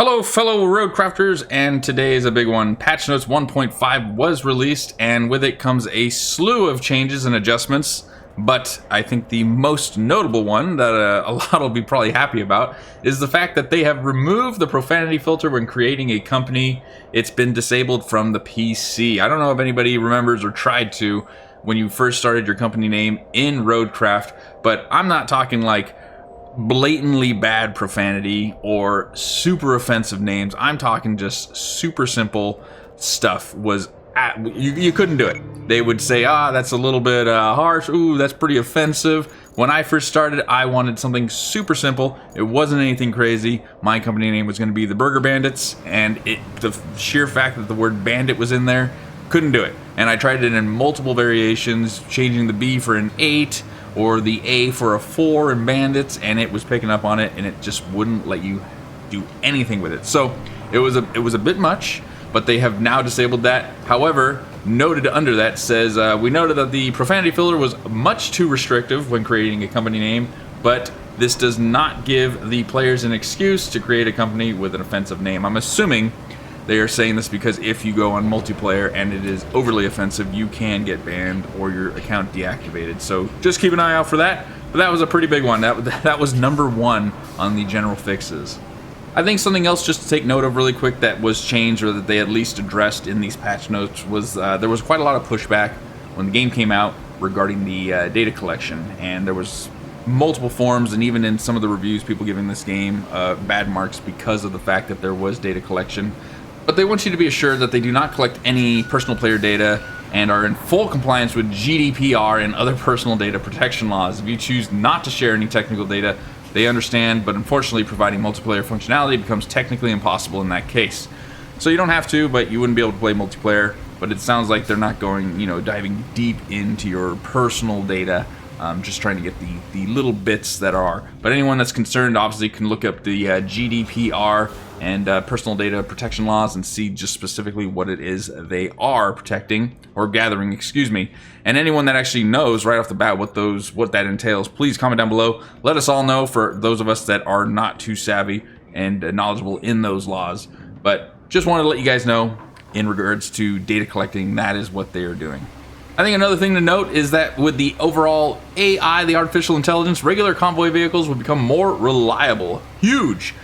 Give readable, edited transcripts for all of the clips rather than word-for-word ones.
Hello, fellow Roadcrafters, and today is a big one. Patch Notes 1.5 was released, and with it comes a slew of changes and adjustments. But I think the most notable one that a lot will be probably happy about is the fact that they have removed the profanity filter when creating a company. It's been disabled from the PC. I don't know if anybody remembers or tried to when you first started your company name in Roadcraft, but I'm not talking like blatantly bad profanity or super offensive names. I'm talking just super simple stuff. You couldn't do it. They would say, that's a little bit harsh. Ooh, that's pretty offensive. When I first started, I wanted something super simple. It wasn't anything crazy. My company name was going to be the Burger Bandits, and the sheer fact that the word bandit was in there, couldn't do it. And I tried it in multiple variations, changing the B for an 8 or the A for a 4 in Bandits, and it was picking up on it, and it just wouldn't let you do anything with it. So it was a bit much, but they have now disabled that. However, noted under that says, we noted that the profanity filter was much too restrictive when creating a company name, but this does not give the players an excuse to create a company with an offensive name. I'm assuming they are saying this because if you go on multiplayer and it is overly offensive, you can get banned or your account deactivated. So just keep an eye out for that. But that was a pretty big one. That was number one on the general fixes. I think something else just to take note of really quick that was changed, or that they at least addressed in these patch notes, was there was quite a lot of pushback when the game came out regarding the data collection. And there was multiple forums, and even in some of the reviews, people giving this game bad marks because of the fact that there was data collection. But they want you to be assured that they do not collect any personal player data and are in full compliance with GDPR and other personal data protection laws. If you choose not to share any technical data, they understand, but unfortunately providing multiplayer functionality becomes technically impossible in that case. So you don't have to, but you wouldn't be able to play multiplayer. But it sounds like they're not going, diving deep into your personal data, just trying to get the little bits that are. But anyone that's concerned obviously can look up the GDPR and personal data protection laws and see just specifically what it is they are protecting, or gathering, excuse me. And anyone that actually knows right off the bat what that entails, please comment down below. Let us all know, for those of us that are not too savvy and knowledgeable in those laws. But just wanted to let you guys know, in regards to data collecting, that is what they are doing. I think another thing to note is that with the overall AI, the artificial intelligence, regular convoy vehicles will become more reliable. Huge!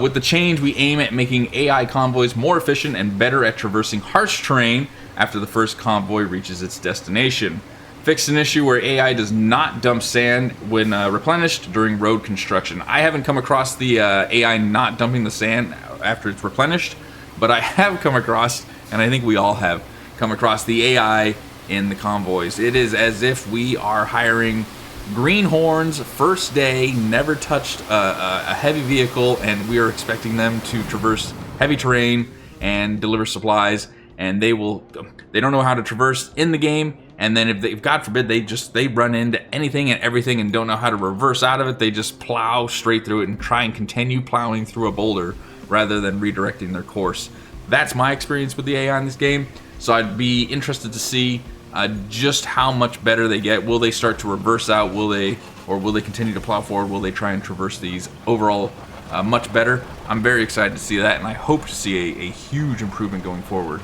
With the change, we aim at making AI convoys more efficient and better at traversing harsh terrain after the first convoy reaches its destination. Fixed an issue where AI does not dump sand when replenished during road construction. I haven't come across the AI not dumping the sand after it's replenished, but I have come across, and I think we all have come across, the AI in the convoys. It is as if we are hiring greenhorns, first day, never touched a heavy vehicle, and we are expecting them to traverse heavy terrain and deliver supplies, and they don't know how to traverse in the game. And then if God forbid they run into anything and everything and don't know how to reverse out of it, they just plow straight through it and try and continue plowing through a boulder rather than redirecting their course. That's my experience with the AI in this game, so I'd be interested to see just how much better they get. Will they start to reverse out? Will they continue to plow forward? Will they try and traverse these overall much better? I'm very excited to see that, and I hope to see a huge improvement going forward.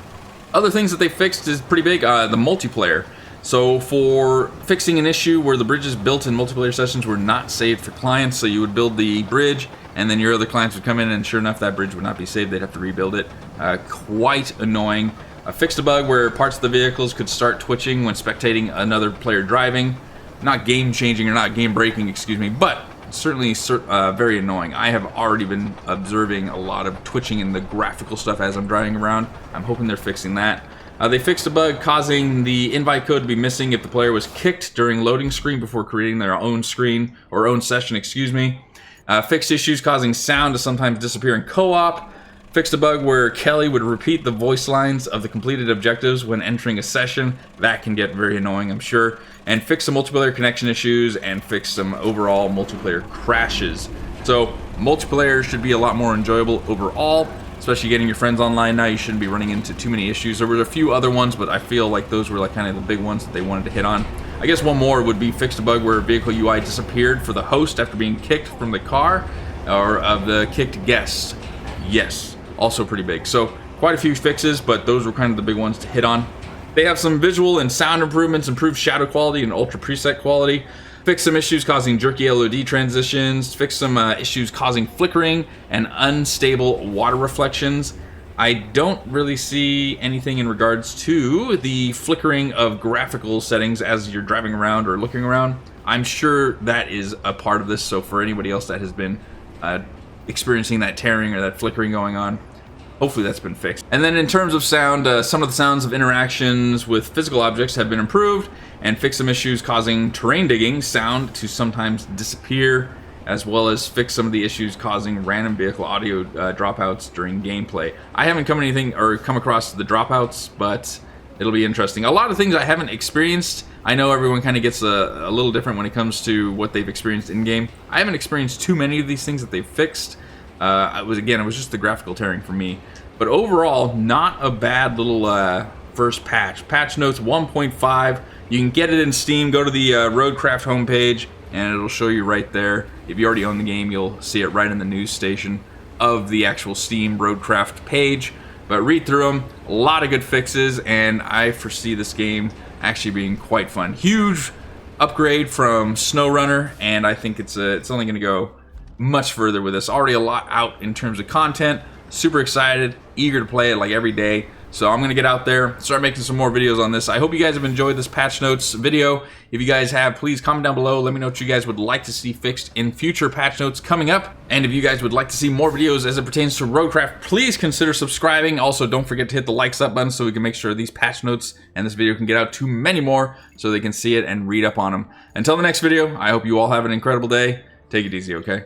Other things that they fixed is pretty big. The multiplayer. So for fixing an issue where the bridges built in multiplayer sessions were not saved for clients, so you would build the bridge and then your other clients would come in, and sure enough that bridge would not be saved. They'd have to rebuild it. Quite annoying. Fixed a bug where parts of the vehicles could start twitching when spectating another player driving. Not game changing or not game breaking, excuse me, but certainly very annoying. I have already been observing a lot of twitching in the graphical stuff as I'm driving around. I'm hoping they're fixing that. They fixed a bug causing the invite code to be missing if the player was kicked during loading screen before creating their own screen, or own session, excuse me. Fixed issues causing sound to sometimes disappear in co-op. Fixed a bug where Kelly would repeat the voice lines of the completed objectives when entering a session. That can get very annoying, I'm sure. And fixed some multiplayer connection issues, and fixed some overall multiplayer crashes. So multiplayer should be a lot more enjoyable overall, especially getting your friends online now. You shouldn't be running into too many issues. There were a few other ones, but I feel like those were like kind of the big ones that they wanted to hit on. I guess one more would be fixed a bug where vehicle UI disappeared for the host after being kicked from the car, or of the kicked guest. Yes, also pretty big. So quite a few fixes, but those were kind of the big ones to hit on. They have some visual and sound improvements, improved shadow quality and ultra preset quality. Fix some issues causing jerky LOD transitions. Fix some issues causing flickering and unstable water reflections. I don't really see anything in regards to the flickering of graphical settings as you're driving around or looking around. I'm sure that is a part of this, so for anybody else that has been experiencing that tearing or that flickering going on, hopefully that's been fixed. And then in terms of sound, some of the sounds of interactions with physical objects have been improved, and fix some issues causing terrain digging sound to sometimes disappear, as well as fix some of the issues causing random vehicle audio dropouts during gameplay. I haven't come across the dropouts, but it'll be interesting. A lot of things I haven't experienced. I know everyone kind of gets a little different when it comes to what they've experienced in game. I haven't experienced too many of these things that they've fixed. It was just the graphical tearing for me. But overall, not a bad little first patch. Patch notes 1.5. You can get it in Steam. Go to the Roadcraft homepage, and it'll show you right there. If you already own the game, you'll see it right in the news station of the actual Steam Roadcraft page. But read through them. A lot of good fixes, and I foresee this game actually being quite fun. Huge upgrade from SnowRunner, and I think it's only going to go much further with this. Already a lot out in terms of content. Super excited, eager to play it like every day. So I'm gonna get out there, start making some more videos on this. I hope you guys have enjoyed this patch notes video. If you guys have, please comment down below. Let me know what you guys would like to see fixed in future patch notes coming up. And if you guys would like to see more videos as it pertains to Roadcraft, please consider subscribing. Also, don't forget to hit the likes up button so we can make sure these patch notes and this video can get out to many more so they can see it and read up on them. Until the next video, I hope you all have an incredible day. Take it easy, okay?